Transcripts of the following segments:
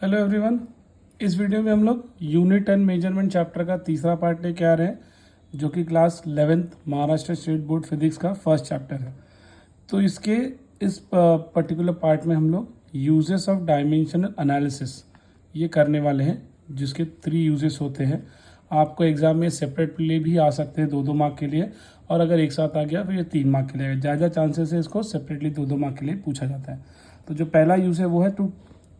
Hello everyone. इस video में हम लोग यूनिट एंड मेजरमेंट चैप्टर का तीसरा पार्ट लेके आ रहे हैं, जो कि class 11th Maharashtra state board physics का फर्स्ट चैप्टर है। तो इसके इस पर्टिकुलर पार्ट में हम लोग यूजेस ऑफ डायमेंशनल एनालिसिस ये करने वाले हैं, जिसके 3 यूजेस होते हैं। आपको एग्जाम में सेपरेटली भी आ सकते हैं 2-2 मार्क के लिए, और अगर एक साथ आ गया तो ये 3 मार्क के लिए। ज़्यादा चांसेस है इसको सेपरेटली 2-2 मार्क के लिए पूछा जाता है। तो जो पहला यूज है वो है to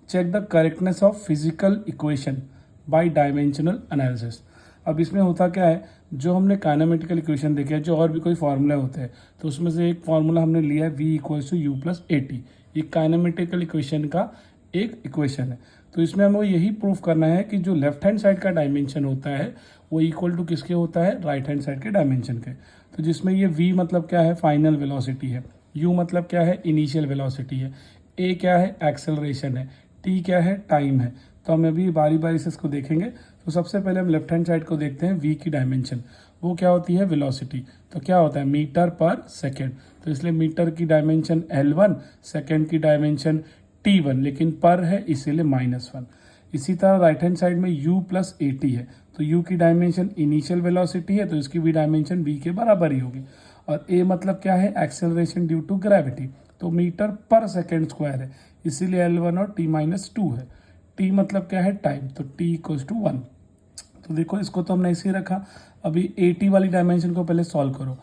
check the correctness of physical equation by dimensional analysis. अब इसमें होता क्या है, जो हमने काइनेमेटिकल इक्वेशन देखे हैं, जो और भी कोई फार्मूला होते हैं, तो उसमें से एक फार्मूला हमने लिया है v equals to u plus a t. ये काइनेमेटिकल इक्वेशन का एक इक्वेशन है। तो इसमें हमें यही प्रूफ करना है कि जो लेफ्ट हैंड साइड का डायमेंशन होता है वो इक्वल टू किसके होता है, राइट हैंड साइड के डायमेंशन के। तो जिसमें ये v मतलब क्या है, फाइनल वेलोसिटी है, u मतलब क्या है, इनिशियल वेलोसिटी है, a क्या है, एक्सेलरेशन है, टी क्या है, टाइम है। तो हम अभी बारी बारी से इसको देखेंगे। तो सबसे पहले हम लेफ्ट हैंड साइड को देखते हैं। v की डायमेंशन वो क्या होती है, वेलोसिटी। तो क्या होता है, मीटर पर सेकेंड। तो इसलिए मीटर की डायमेंशन L1, सेकेंड की डायमेंशन T1, लेकिन पर है इसीलिए -1। इसी तरह राइट हैंड साइड में u प्लस ए टी है। तो u की डायमेंशन इनिशियल वेलोसिटी है, तो इसकी भी डायमेंशन v के बराबर ही होगी। और a मतलब क्या है, एक्सेलरेशन ड्यू टू ग्रेविटी। तो मीटर पर सेकेंड स्क्वायर है, इसीलिए L1 और T-2 है। T मतलब क्या है, टाइम। तो T इक्वल्स टू 1। तो देखो इसको तो हमने ऐसे ही रखा। अभी AT वाली डायमेंशन को पहले सॉल्व करो।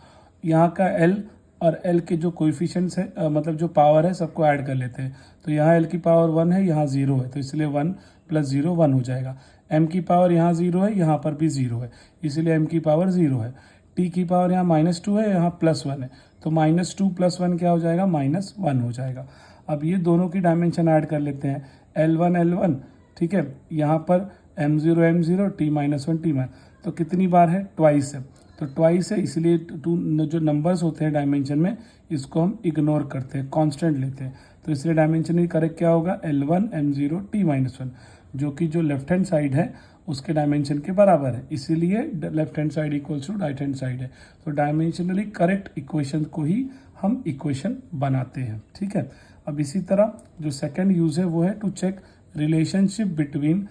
यहाँ का L और L के जो कोएफिशिएंट्स है, मतलब जो पावर है, सबको ऐड कर लेते हैं। तो यहाँ L की पावर 1 है, यहाँ 0 है, तो इसलिए 1 + 0 1 हो जाएगा। M की पावर यहाँ 0 है, यहाँ पर भी 0 है, इसलिए M की पावर 0 है। T की पावर यहाँ -2 है, यहाँ +1 है, तो -2 + 1 क्या हो जाएगा, -1 हो जाएगा। अब ये दोनों की डायमेंशन ऐड कर लेते हैं, L1 ठीक है, यहाँ पर M0 T-1 T-1, तो कितनी बार है, ट्वाइस है। तो ट्वाइस है, इसलिए जो नंबर्स होते हैं डायमेंशन में, इसको हम इग्नोर करते हैं, कांस्टेंट लेते हैं। तो इसलिए डायमेंशन ही करेक्ट क्या होगा, L1 M0 T-1, जो कि जो लेफ्ट हैंड साइड है उसके डायमेंशन के बराबर है, इसीलिए left hand side equals to right hand side है। तो डायमेंशनली करेक्ट इक्वेशन को ही हम इक्वेशन बनाते हैं, ठीक है। अब इसी तरह जो सेकंड यूज है वो है to check relationship between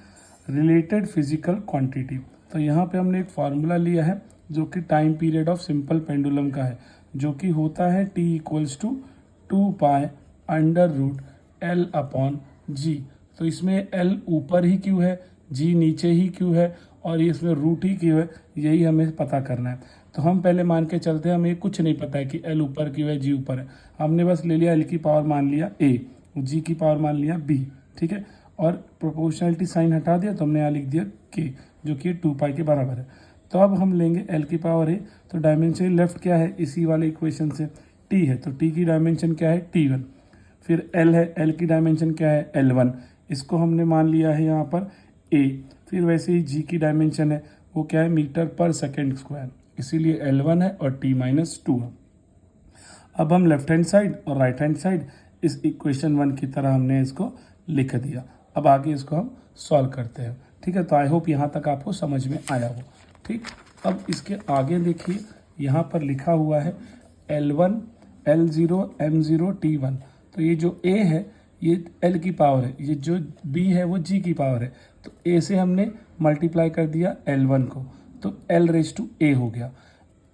related physical quantity. तो यहाँ पे हमने एक फार्मूला लिया है जो कि time period of simple pendulum का है, जो कि होता है T इक्वल्स टू 2π√L/G। तो इसमें L ऊपर ही क्यों है, G नीचे ही क्यों है, और इसमें रूट ही क्यों है, यही हमें पता करना है। तो हम पहले मान के चलते हैं, हमें कुछ नहीं पता है कि L ऊपर क्यों है, G ऊपर है। हमने बस ले लिया L की पावर मान लिया A, G की पावर मान लिया B, ठीक है। और प्रोपोर्शनलिटी साइन हटा दिया, तो हमने यहाँ लिख दिया K, जो कि 2π के बराबर है। तो अब हम लेंगे L की पावर A। तो डायमेंशन लेफ्ट क्या है, इसी वाले इक्वेशन से T है, तो T की डायमेंशन क्या है, T1। फिर L है, L की डायमेंशन क्या है, L1, इसको हमने मान लिया है यहाँ पर A। फिर वैसे ही G की डायमेंशन है, वो क्या है, मीटर पर सेकेंड स्क्वायर, इसीलिए L1 है और T-2 है। अब हम लेफ्ट हैंड साइड और राइट हैंड साइड इस इक्वेशन 1 की तरह हमने इसको लिख दिया। अब आगे इसको हम सॉल्व करते हैं, ठीक है। तो आई होप यहाँ तक आपको समझ में आया हो, ठीक। अब इसके आगे देखिए, यहाँ पर लिखा हुआ है L1 L0 M0 T1। तो ये जो A है ये L की पावर है, ये जो B है वो G की पावर है। तो A से हमने मल्टीप्लाई कर दिया L1 को, तो L⁴A हो गया।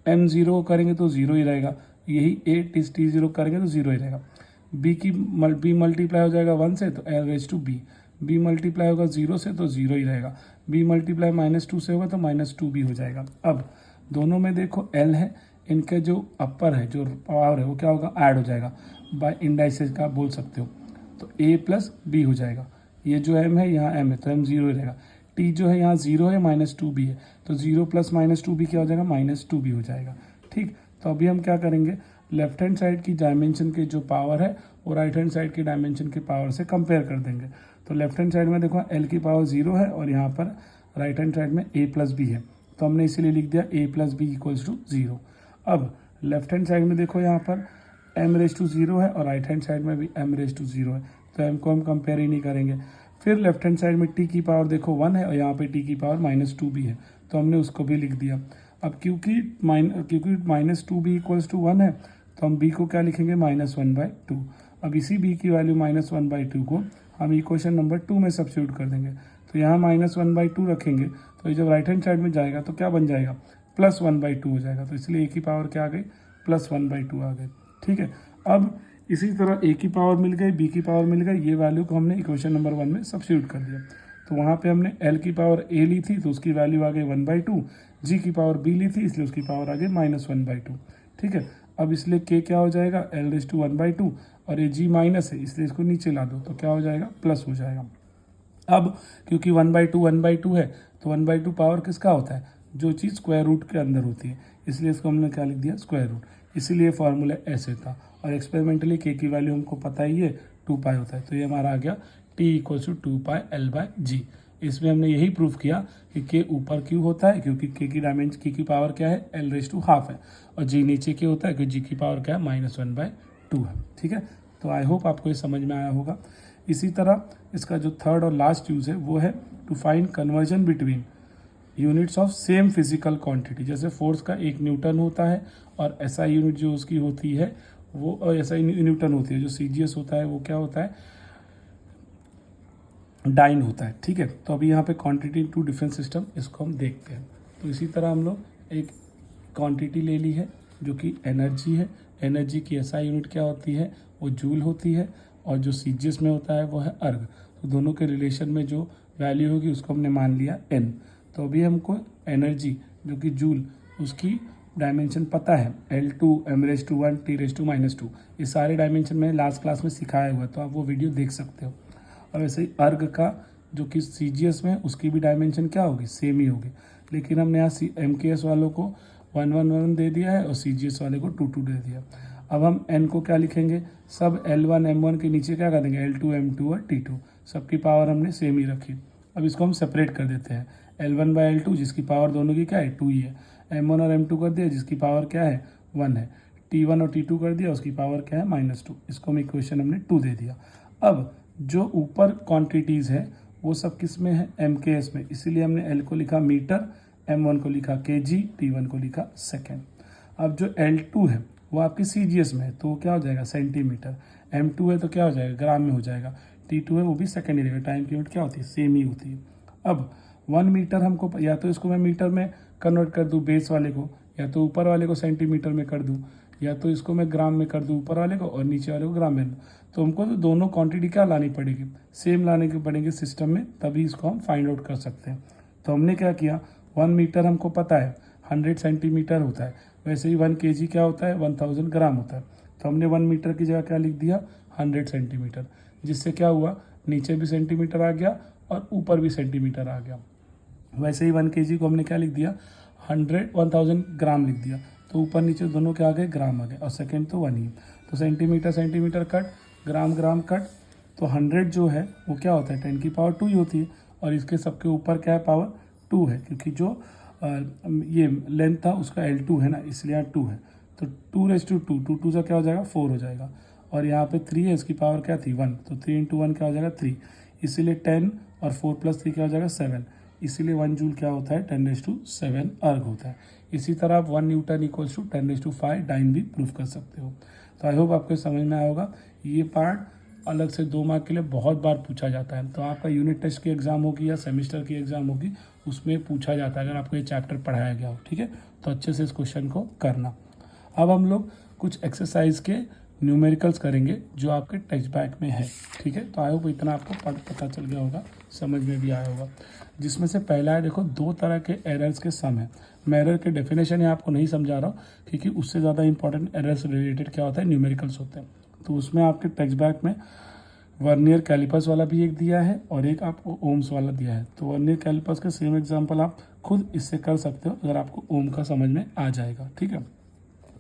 M0 करेंगे तो 0 ही रहेगा, यही T0 करेंगे तो 0 ही रहेगा। B मल्टीप्लाई हो जाएगा 1 से, तो L⁵B। B मल्टीप्लाई होगा 0 से, तो 0 ही रहेगा। B मल्टीप्लाई -2 से होगा तो -2 भी हो जाएगा। अब दोनों में देखो L है, इनके जो अपर है, जो पावर है, वो क्या होगा, ऐड हो जाएगा, बाय इंडाइसेस का बोल सकते हो। तो A + B हो जाएगा। ये जो M है, यहाँ M है, तो M 0 ही रहेगा। T जो है यहाँ 0 है, -2B है, तो 0 + -2B क्या हो जाएगा, -2B हो जाएगा, ठीक। तो अभी हम क्या करेंगे, लेफ्ट हैंड साइड की डायमेंशन की जो पावर है वो राइट हैंड साइड की डायमेंशन की पावर से कंपेयर कर देंगे। तो लेफ्ट हैंड साइड में देखो L की पावर 0 है, और यहाँ पर राइट हैंड साइड में A + B है, तो हमने इसीलिए लिख दिया A + B = 0। अब लेफ्ट हैंड साइड में देखो, यहाँ पर M⁴0 है और राइट हैंड साइड में भी M⁴0 है, तो M को हम कंपेयर ही नहीं करेंगे। फिर लेफ्ट हैंड साइड में T की पावर देखो 1 है, और यहाँ पे T की पावर -2 भी है, तो हमने उसको भी लिख दिया। अब क्योंकि -2B = 1 है, तो हम B को क्या लिखेंगे, -1/2। अब इसी B की वैल्यू -1/2 को हम इक्वेशन नंबर 2 में सब्स्टिट्यूट कर देंगे। तो यहाँ -1/2 रखेंगे तो ये जब राइट हैंड साइड में जाएगा तो क्या बन जाएगा, +1/2 हो जाएगा। तो इसलिए a की पावर क्या आ गई, +1/2 आ गई। ठीक है, अब इसी तरह a की पावर मिल गई, b की पावर मिल गई, ये वैल्यू को हमने इक्वेशन नंबर 1 में सब्स्टिट्यूट कर दिया। तो वहाँ पे हमने l की पावर a ली थी तो उसकी वैल्यू आ गई 1/2, g की पावर b ली थी इसलिए उसकी पावर आ गई -1/2। ठीक है, अब इसलिए k क्या हो जाएगा, l⁻1/2 और ये g माइनस है इसलिए इसको नीचे ला दो तो क्या हो जाएगा, प्लस हो जाएगा। अब क्योंकि 1/2 है तो 1/2 पावर किसका होता है, जो चीज़ स्क्वायर रूट के अंदर होती है, इसलिए इसको हमने क्या लिख दिया, स्क्वायर रूट। इसीलिए फार्मूला ऐसे था और एक्सपेरिमेंटली k की वैल्यू हमको पता ही है 2π होता है। तो ये हमारा आ गया t = 2πL/g। इसमें हमने यही प्रूफ किया कि k ऊपर क्यों होता है, क्योंकि k की पावर क्या है, l⁻½ है और g नीचे क्यों होता है, क्योंकि g की पावर क्या है, -1/2 है। ठीक है, तो आई होप आपको ये समझ में आया होगा। इसी तरह इसका जो थर्ड और लास्ट यूज़ है वो है to find conversion between units of same physical quantity. जैसे फोर्स का 1 न्यूटन होता है और SI यूनिट जो उसकी होती है वो SI न्यूटन होती है, जो CGS होता है वो क्या होता है, डाइन होता है। ठीक है, तो अभी यहाँ पे क्वांटिटी टू डिफरेंट सिस्टम, इसको हम देखते हैं। तो इसी तरह हम लोग एक क्वांटिटी ले ली है जो कि एनर्जी है। एनर्जी की SI यूनिट क्या होती है, वो जूल होती है और जो CGS में होता है वो है अर्ग। तो दोनों के रिलेशन में जो वैल्यू होगी उसको हमने मान लिया n। तो अभी हमको एनर्जी जो कि जूल, उसकी डायमेंशन पता है, L2 m⁻1 t⁻²। ये सारे डायमेंशन मैंने लास्ट क्लास में सिखाया हुआ है, तो आप वो वीडियो देख सकते हो। और वैसे ही अर्ग का जो कि CGS में, उसकी भी डायमेंशन क्या होगी, सेम ही होगी। लेकिन हमने यहाँ MKS वालों को 1 दे दिया है और CGS वाले को 2 दे दिया। अब हम n को क्या लिखेंगे, सब L1 M1 के नीचे क्या कर देंगे, L2 M2 और T2, सबकी पावर हमने सेम ही रखी। अब इसको हम सेपरेट कर देते हैं, L1/L2 जिसकी पावर दोनों की क्या है, 2 ही है, M1 और M2 कर दिया जिसकी पावर क्या है, 1 है, T1 और T2 कर दिया उसकी पावर क्या है, -2। इसको हम इक्वेशन हमने 2 दे दिया। अब जो ऊपर क्वांटिटीज़ है वो सब किस में है, MKS में, इसीलिए हमने L को लिखा मीटर, M1 को लिखा kg, T1 को लिखा सेकेंड। अब जो L2 है वो आपकी CGS में है तो वो क्या हो जाएगा, सेंटीमीटर। M2 है तो क्या हो जाएगा, ग्राम में हो जाएगा। T2 है वो भी सेकेंड ही रहेगा, टाइम की यूनिट क्या होती है, सेम ही होती है। अब 1 मीटर हमको, या तो इसको मैं मीटर में कन्वर्ट कर दूँ बेस वाले को, या तो ऊपर वाले को सेंटीमीटर में कर दूँ, या तो इसको मैं ग्राम में कर दूँ ऊपर वाले को और नीचे वाले को ग्राम में। तो हमको तो दोनों क्वांटिटी क्या लानी पड़ेगी, सेम लाने की पड़ेगी सिस्टम में, तभी इसको हम फाइंड आउट कर सकते हैं। तो हमने क्या किया, 1 मीटर हमको पता है 100 सेंटीमीटर होता है, वैसे ही 1 kg क्या होता है, 1000 ग्राम होता है। तो हमने 1 मीटर की जगह क्या लिख दिया, 100 सेंटीमीटर, जिससे क्या हुआ, नीचे भी सेंटीमीटर आ गया और ऊपर भी सेंटीमीटर आ गया। वैसे ही 1 kg को हमने क्या लिख दिया, 1000 ग्राम लिख दिया, तो ऊपर नीचे दोनों क्या आ गए, ग्राम आ गए, और सेकेंड तो 1 ही। तो सेंटीमीटर कट, ग्राम कट, तो 100 जो है वो क्या होता है, 10 की पावर 2 ही होती है, और इसके सबके ऊपर क्या है, पावर 2 है, क्योंकि जो ये लेंथ था उसका L2 है ना, इसलिए यहाँ 2 है। तो 2 से क्या हो जाएगा, 4 हो जाएगा, और यहाँ पे 3 है, इसकी पावर क्या थी, 1, तो 3 × 1 क्या हो जाएगा, 3, इसीलिए 10 और 4 + 3 क्या हो जाएगा, 7, इसीलिए 1 जूल क्या होता है, 10⁻7 अर्ग होता है। इसी तरह आप 1 न्यूटन = 10⁻5 डाइन भी प्रूफ कर सकते हो। तो आई होप आपको समझ में आया होगा। ये पार्ट अलग से 2 मार्क के लिए बहुत बार पूछा जाता है, तो आपका यूनिट टेस्ट की एग्ज़ाम होगी या सेमेस्टर की एग्ज़ाम होगी, उसमें पूछा जाता है अगर आपको ये चैप्टर पढ़ाया गया हो। ठीक है, तो अच्छे से इस क्वेश्चन को करना। अब हम लोग कुछ एक्सरसाइज के न्यूमेरिकल्स करेंगे जो आपके टेक्स्ट बैक में है। ठीक है, तो आई होप इतना आपको पता चल गया होगा, समझ में भी आया होगा। जिसमें से पहला है, देखो 2 तरह के एरर्स के सम है। मैं एरर के डेफिनेशन यहाँ आपको नहीं समझा रहा हूँ, क्योंकि उससे ज़्यादा इंपॉर्टेंट एरर से रिलेटेड क्या होता है, न्यूमेरिकल्स होते हैं। तो उसमें आपके टेक्स्ट बैक में वर्नियर कैलिपर्स वाला भी एक दिया है और एक आपको ओम्स वाला दिया है। तो वर्नियर कैलिपर्स का सेम एग्जांपल आप खुद इससे कर सकते हो अगर आपको ओम का समझ में आ जाएगा। ठीक है,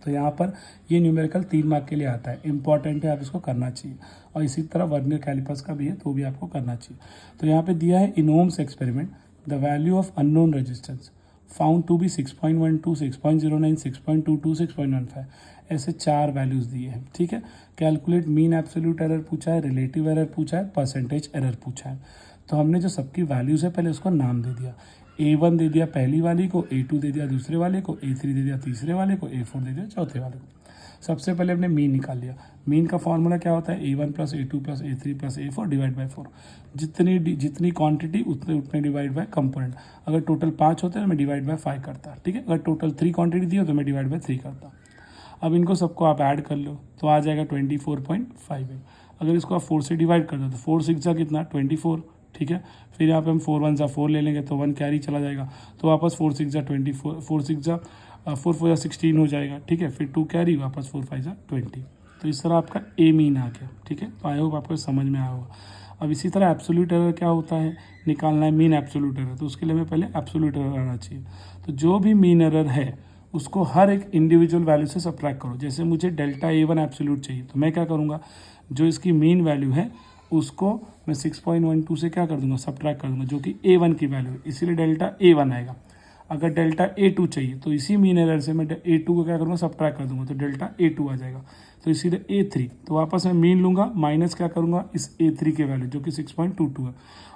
तो यहाँ पर ये न्यूमेरिकल 3 मार्क के लिए आता है, इंपॉर्टेंट है, आप इसको करना चाहिए। और इसी तरह वर्नियर कैलिपर्स का भी है, तो भी आपको करना चाहिए। तो यहाँ पे दिया है, in Ohm's experiment the value of unknown resistance found to be 6.12, 6.09, 6.22, 6.15, ऐसे 4 वैल्यूज़ दिए हैं। ठीक है, कैलकुलेट मीन एब्सोल्यूट एरर पूछा है, रिलेटिव एरर पूछा है, परसेंटेज एरर पूछा है। तो हमने जो सबकी वैल्यूज़ है पहले उसको नाम दे दिया। A1 दे दिया पहली वाली को, A2 दे दिया दूसरे वाले को, A3 दे दिया तीसरे वाले को, A4 दे दिया चौथे वाले को। सबसे पहले हमने मीन निकाल लिया। मीन का फॉर्मूला क्या होता है, A1 + A2 + A3 + A4 divide by 4। जितनी क्वांटिटी उतने डिवाइड बाय कंपोनेंट। अगर टोटल 5 होते हैं तो मैं डिवाइड बाय 5 करता, ठीक है। अगर टोटल 3 क्वांटिटी दी हो तो मैं डिवाइड बाय 3 करता। अब इनको सबको आप ऐड कर लो तो आ जाएगा 24.58। अगर इसको आप 4 से डिवाइड कर दो तो 4 6 जा कितना 24, ठीक है। फिर यहाँ पे हम 4 1 जा 4 ले लेंगे तो 1 कैरी चला जाएगा, तो वापस 4 6 जा 24, 4 6 जा 4 4 जा 16 हो जाएगा, ठीक है। फिर 2 कैरी, वापस 4 5 जा 20। तो इस तरह आपका ए मीन आ गया, ठीक है। तो आई होप आपको समझ में आया होगा। अब इसी तरह एब्सोल्यूट एरर क्या होता है, निकालना है मीन एब्सोल्यूट एरर, तो उसके लिए हमें पहले एब्सोल्यूट एरर आना चाहिए। तो जो भी मीन एरर है उसको हर एक इंडिविजुअल वैल्यू से सब्ट्रैक्ट करो। जैसे मुझे डेल्टा A1 एब्सोल्यूट चाहिए तो मैं क्या करूँगा, जो इसकी मीन वैल्यू है उसको मैं 6.12 से क्या कर दूंगा, सब्ट्रैक्ट कर दूंगा, जो कि A1 की वैल्यू है, इसीलिए डेल्टा A1 आएगा। अगर डेल्टा A2 चाहिए तो इसी मीन एरर से मैं A2 को क्या करूँगा, सब्ट्रैक्ट कर दूंगा, तो डेल्टा A2 आ जाएगा। तो इसीलिए A3, तो वापस मैं मीन लूँगा, माइनस क्या करूँगा, इस A3 के वैल्यू जो कि 6.22 है।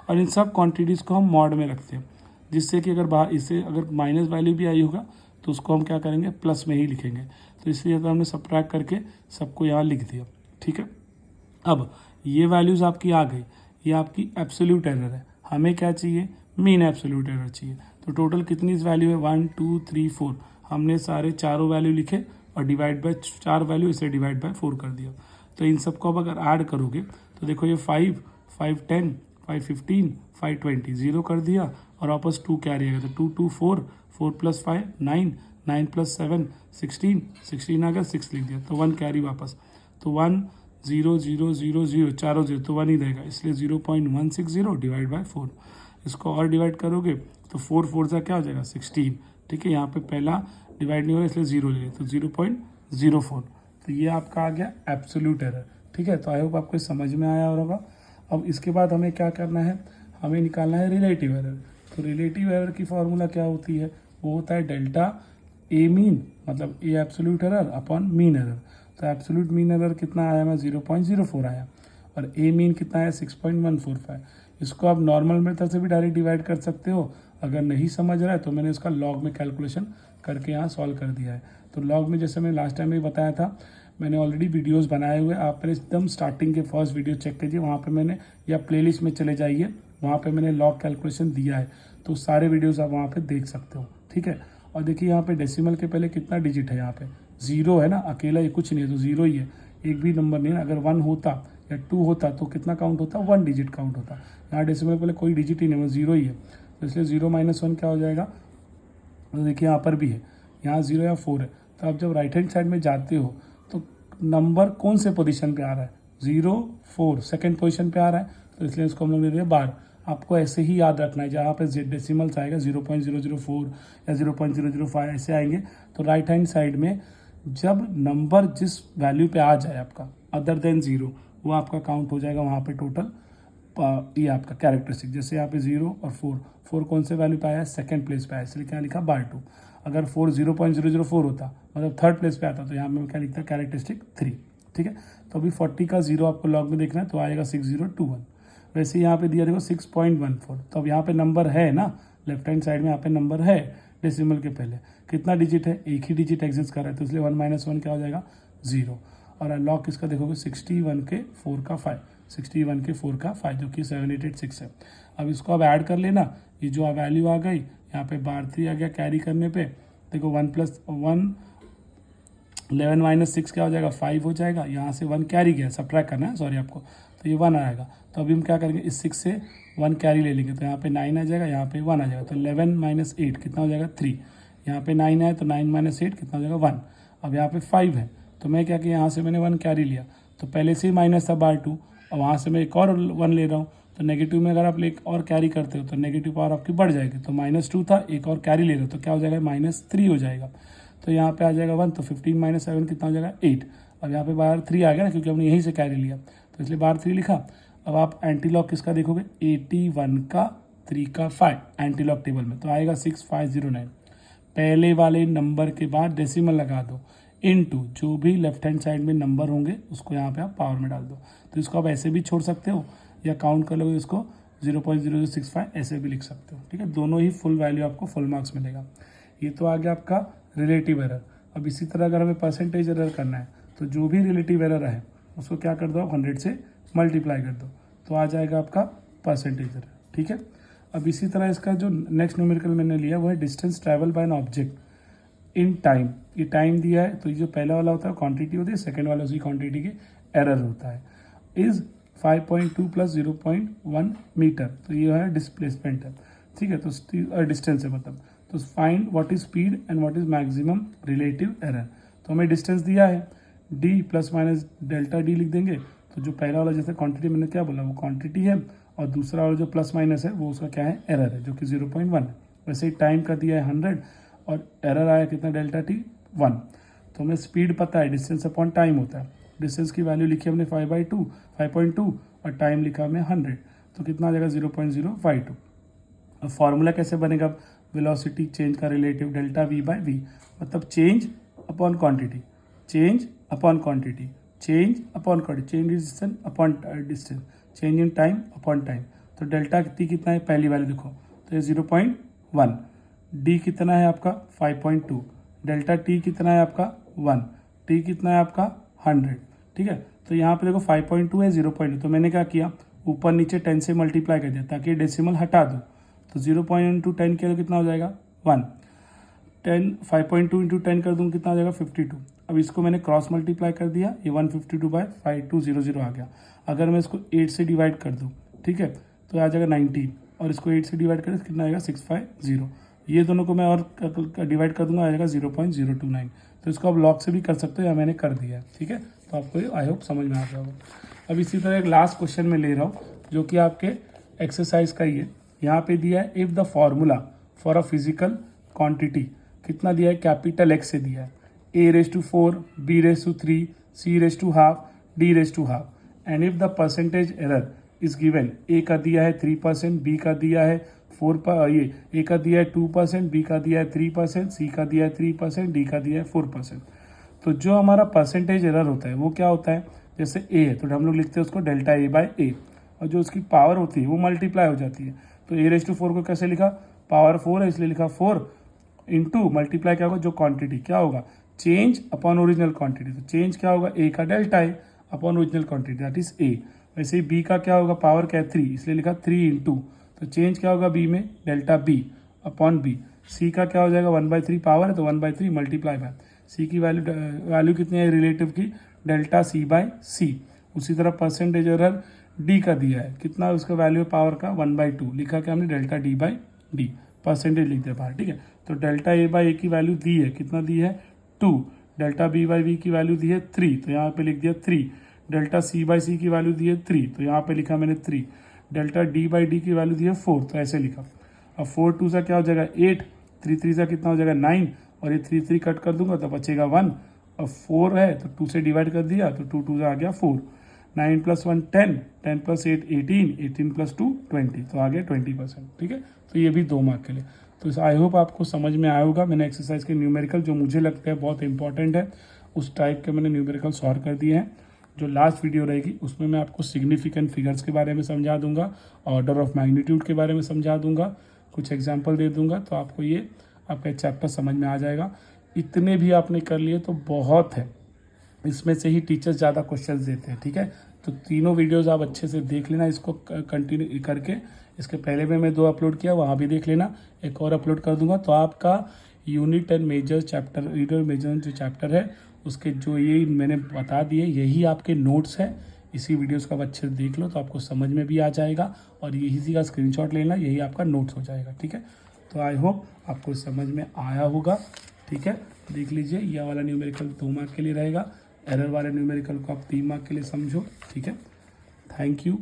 और इन सब क्वान्टिटीज़ को हम मॉड में रखते हैं, जिससे कि अगर बाहर इससे अगर माइनस वैल्यू भी आई होगा तो उसको हम क्या करेंगे, प्लस में ही लिखेंगे। तो इसलिए तो हमने सब्ट्रैक्ट करके सबको यहाँ लिख दिया, ठीक है। अब ये वैल्यूज़ आपकी आ गई, ये आपकी एब्सोल्यूट एरर है। हमें क्या चाहिए, मीन एब्सोल्यूट एरर चाहिए। तो टोटल कितनी वैल्यू है, 1 2 3 4। हमने सारे चारों वैल्यू लिखे और डिवाइड बाय 4 वैल्यू, इसे डिवाइड बाय 4 कर दिया। तो इन सबको अब अगर ऐड करोगे तो देखो ये 5 5 10 5 15 5 20 0 कर दिया और वापस 2 कैरी आएगा, तो 2 2 4 4 + 5 9 9 + 7 16 16 आ गया, 6 लिख दिया, तो 1 कैरी वापस। तो 1 0 0 0 0 चारों 0 तो 1 ही रहेगा, इसलिए 0.160 डिवाइड बाय 4। इसको और डिवाइड करोगे तो 4 4 से क्या हो जाएगा 16, ठीक है। यहाँ पे पहला डिवाइड नहीं हो रहा इसलिए 0 ले, तो 0.04। तो ये आपका आ गया एब्सोल्यूट एरर, ठीक है। तो आई होप आपको समझ में आया होगा। अब इसके बाद हमें क्या करना है, हमें निकालना है रिलेटिव एरर। तो रिलेटिव एरर की फॉर्मूला क्या होती है, वो होता है डेल्टा ए मीन, मतलब A absolute error upon mean error. तो एब्सोल्यूट मीन एरर कितना आया, मैं 0.04 आया, और ए मीन कितना है 6.145। इसको आप नॉर्मल मेथड से भी डायरेक्ट डिवाइड कर सकते हो। अगर नहीं समझ रहा है तो मैंने इसका लॉग में कैलकुलेशन करके यहाँ सॉल्व कर दिया है। तो लॉग में जैसे मैंने लास्ट टाइम भी बताया था, मैंने ऑलरेडी वीडियोस बनाए हुए, आप मेरे एकदम स्टार्टिंग के फर्स्ट वीडियो चेक कीजिए, वहाँ पे मैंने, या प्लेलिस्ट में चले जाइए, वहाँ पे मैंने लॉग कैलकुलेशन दिया है, तो सारे वीडियोस आप वहाँ पे देख सकते हो, ठीक है। और देखिए यहाँ पे डेसिमल के पहले कितना डिजिट है, यहाँ पे 0 है ना, अकेला ये कुछ नहीं है, तो 0 ही है, एक भी नंबर नहीं है। अगर 1 होता या 2 होता तो कितना काउंट होता, 1 डिजिट काउंट होता। यहाँ डेसिमल पहले कोई डिजिट ही नहीं है, 0 ही है, तो इसलिए 0 - 1 क्या हो जाएगा, तो देखिए यहाँ पर भी है, यहाँ 0 या 4 है। तो आप जब राइट हैंड साइड में जाते हो तो नंबर कौन से पोजीशन पे आ रहा है, 0 4 सेकंड पोजीशन पे आ रहा है, तो इसलिए इसको हम लोग ले रहे हैं 12। आपको ऐसे ही याद रखना है, जहाँ पे डेसिमल्स आएगा 0.004 या 0.005 ऐसे आएंगे, तो राइट हैंड साइड में जब नंबर जिस वैल्यू पे आ जाए आपका अदर देन 0, वो आपका काउंट हो जाएगा वहाँ पे टोटल। ये आपका कैरेक्टरिस्टिक, जैसे यहाँ पे 0 और 4 कौन से वैल्यू पे आया है, सेकंड प्लेस पे आया, इसलिए क्या लिखा /2। अगर 4 0.004 होता, मतलब थर्ड प्लेस पे आता, तो यहाँ पे क्या लिखता है, कैरेक्टरिस्टिक 3, ठीक है। तो अभी 40 का 0 आपको लॉग में देखना है, तो आएगा 6021। वैसे यहाँ पे दिया देखो 6.14, तो अब यहाँ पे नंबर है ना, लेफ्ट हैंड साइड में यहाँ पे नंबर है डेसिमल के पहले, कितना डिजिट है, एक ही डिजिट एग्जिस्ट कर रहा है, तो इसलिए 1 - 1 क्या हो जाएगा 0। और लॉग किसका देखोगे, 61 के 4 का 5, 61 के 4 का 5, जो कि 7886 है। अब इसको अब ऐड कर लेना, ये जो वैल्यू आ गई यहाँ पे /3 आ गया कैरी करने पे, देखो 1 + 1 11 - 6 क्या हो जाएगा 5 हो जाएगा, यहाँ से 1 कैरी गया, सब्ट्रैक्ट करना है सॉरी आपको, तो ये 1 आएगा। तो अभी हम क्या करेंगे, इस 6 से 1 कैरी ले लेंगे, तो यहाँ पे 9 आ जाएगा, यहाँ पे 1 आ जाएगा, तो 11 - 8 कितना हो जाएगा 3। यहाँ पे 9 है तो 9 - 8 कितना हो जाएगा 1। अब यहाँ पे 5 है, तो मैं क्या किया, यहाँ से मैंने 1 कैरी लिया, तो पहले से ही माइनस था /2, और वहाँ से मैं एक और 1 ले रहा हूँ, तो नेगेटिव में अगर आप एक और कैरी करते हो तो नेगेटिव पावर आपकी बढ़ जाएगी। तो -2 था, एक और कैरी ले रहे हो तो क्या हो जाएगा -3 हो जाएगा, तो यहाँ पे आ जाएगा 1, तो 15 - 7 कितना हो जाएगा 8। अब यहाँ पे बाहर 3 आ गया ना, क्योंकि हमने यहीं से कैरी लिया, तो इसलिए बाहर 3 लिखा। अब आप एंटी लॉग किसका देखोगे, 81 का 3 का 5 एंटी लॉग टेबल में, तो आएगा 6509। पहले वाले नंबर के बाद डेसिमल लगा दो, इनटू जो भी लेफ्ट हैंड साइड में नंबर होंगे उसको यहाँ पे आप पावर में डाल दो। तो इसको आप ऐसे भी छोड़ सकते हो, या काउंट कर लोगे इसको 0.0065 ऐसे भी लिख सकते हो, ठीक है। दोनों ही फुल वैल्यू आपको फुल मार्क्स मिलेगा। ये तो आ गया आपका रिलेटिव एरर। अब इसी तरह अगर हमें परसेंटेज एरर करना है तो जो भी रिलेटिव एरर है उसको क्या कर दो आप 100 से मल्टीप्लाई कर दो, तो आ जाएगा आपका परसेंटेज एरर। ठीक है, अब इसी तरह इसका जो नेक्स्ट न्यूमेरिकल मैंने लिया वो है distance travel by an object in time. ये टाइम दिया है, तो ये जो पहला वाला होता है क्वांटिटी होती है, सेकंड वाला उसी क्वांटिटी की एरर होता है। इज 5.2 प्लस 0.1 मीटर, तो ये है डिस्प्लेसमेंट है। ठीक है, तो डिस्टेंस है मतलब, तो find what is speed and what is maximum relative error. तो हमें डिस्टेंस दिया है D plus minus delta D लिख देंगे। तो जो पहला वाला जैसे क्वांटिटी मैंने क्या बोला वो क्वांटिटी है, और दूसरा वाला जो प्लस माइनस है वो उसका क्या है, एरर है, जो कि 0.1 है। वैसे ही टाइम का दिया है 100 और एरर आया कितना, डेल्टा टी 1। तो हमें स्पीड पता है, डिस्टेंस अपॉन टाइम होता है। डिस्टेंस की वैल्यू लिखी हमने 5.2 और टाइम लिखा हमने 100, तो कितना आ जाएगा 0.052। अब फॉर्मूला कैसे बनेगा, वेलोसिटी चेंज का relative delta V by V, मतलब change upon quantity, change upon quantity, change upon quantity, change in distance upon distance, change in time upon time. तो डेल्टा कितना है, पहली वैल्यू देखो तो ये 0.1, डी कितना है आपका 5.2, डेल्टा टी कितना है आपका 1, टी कितना है आपका 100। ठीक है, तो यहाँ पे देखो 5.2 है 0.2, तो मैंने क्या किया ऊपर नीचे 10 से मल्टीप्लाई कर दिया ताकि डेसिमल हटा दो। तो 0.10 किया तो कितना हो जाएगा 1, 5.2 इंटू 10 कर दूँ कितना हो जाएगा 52। अब इसको मैंने क्रॉस मल्टीप्लाई कर दिया, ये 152/5200 आ गया। अगर मैं इसको 8 से डिवाइड कर दूँ, ठीक है, तो आ जाएगा 19, और इसको 8 से डिवाइड करें तो कितना आएगा 650। ये दोनों को मैं और डिवाइड कर दूंगा, आ जाएगा 0.029। तो इसको आप लॉग से भी कर सकते हो या मैंने कर दिया है। ठीक है, तो आपको आई होप समझ में आ गया होगा। अब इसी तरह एक लास्ट क्वेश्चन में ले रहा हूँ जो कि आपके एक्सरसाइज का ही है। यहाँ पे दिया है if the formula for a physical quantity, कितना दिया है, कैपिटल एक्स से दिया है, a⁴, b�3, c½ d½ and if the percentage error is given, A का दिया है 3%, बी का दिया है 4%, ये ए का दिया है 2%, बी का दिया है 3%, सी का दिया है 3%, डी का दिया है 4%। तो जो हमारा परसेंटेज एरर होता है वो क्या होता है, जैसे ए है तो हम लोग लिखते हैं उसको डेल्टा ए बाय ए, और जो उसकी पावर होती है वो मल्टीप्लाई हो जाती है। तो a⁴ को कैसे लिखा, पावर 4 है इसलिए लिखा 4 इंटू मल्टीप्लाई क्या होगा, जो क्वांटिटी क्या होगा, चेंज अपॉन ओरिजिनल क्वांटिटी। तो चेंज क्या होगा, ए का delta A upon original quantity that is a. वैसे ही बी का क्या होगा, पावर क्या है 3 इसलिए लिखा 3 इंटू, तो चेंज क्या होगा बी में, डेल्टा बी अपॉन बी। सी का क्या हो जाएगा 1/3 पावर है तो 1/3 मल्टीप्लाई बाय सी की वैल्यू कितनी है रिलेटिव की, डेल्टा सी बाय सी। उसी तरह परसेंटेज एरर डी का दिया है, कितना उसका वैल्यू पावर का 1/2, लिखा क्या हमने delta D by D, percentage लिख दिया बाहर। ठीक है, तो डेल्टा ए बाई ए की वैल्यू दी है, कितना दी है 2, डेल्टा बी बाई वी की वैल्यू दी है 3, तो यहाँ पे लिख दिया 3, डेल्टा सी बाई सी की वैल्यू दी है 3, तो यहाँ पे लिखा मैंने 3, डेल्टा डी बाई डी की वैल्यू दी है 4, तो ऐसे लिखा। अब 4 2 सा क्या हो जाएगा 8, 3 3 सा कितना हो जाएगा 9, और ये 3 3 कट कर दूंगा तो बचेगा 1। अब 4 है तो 2 से डिवाइड कर दिया तो 2 2 से आ गया 4, 9 + 1 10, 10 + 8 18, 18 + 2 20, तो आ गया 20%। ठीक है, तो ये भी 2 मार्क के लिए। तो आई होप आपको समझ में आया होगा। मैंने एक्सरसाइज के न्यूमेरिकल जो मुझे लगता है बहुत इंपॉर्टेंट है उस टाइप के मैंने न्यूमेरिकल सॉल्व कर दिए हैं। जो लास्ट वीडियो रहेगी उसमें मैं आपको सिग्निफिकेंट फिगर्स के बारे में समझा दूंगा, ऑर्डर ऑफ मैग्नीट्यूड के बारे में समझा दूंगा, कुछ एग्जाम्पल दे दूंगा, तो आपको ये आपका चैप्टर समझ में आ जाएगा। इतने भी आपने कर लिए तो बहुत है, इसमें से ही टीचर्स ज़्यादा क्वेश्चंस देते हैं। ठीक है, तो तीनों वीडियोस आप अच्छे से देख लेना, इसको कंटिन्यू करके। इसके पहले भी मैं 2 अपलोड किया, वहाँ भी देख लेना, एक और अपलोड कर दूंगा। तो आपका unit and major chapter, major जो चैप्टर है उसके जो ये मैंने बता दिए यही आपके नोट्स है। इसी वीडियोस को आप अच्छे से देख लो तो आपको समझ में भी आ जाएगा, और यही का स्क्रीनशॉट लेना, यही आपका नोट्स हो जाएगा। ठीक है, तो आई होप आपको समझ में आया होगा। ठीक है, देख लीजिए, यह वाला न्यूमेरिकल 2 मार्क के लिए रहेगा, एरर वाले न्यूमेरिकल को आप 3 मार्क के लिए समझो। ठीक है, थैंक यू।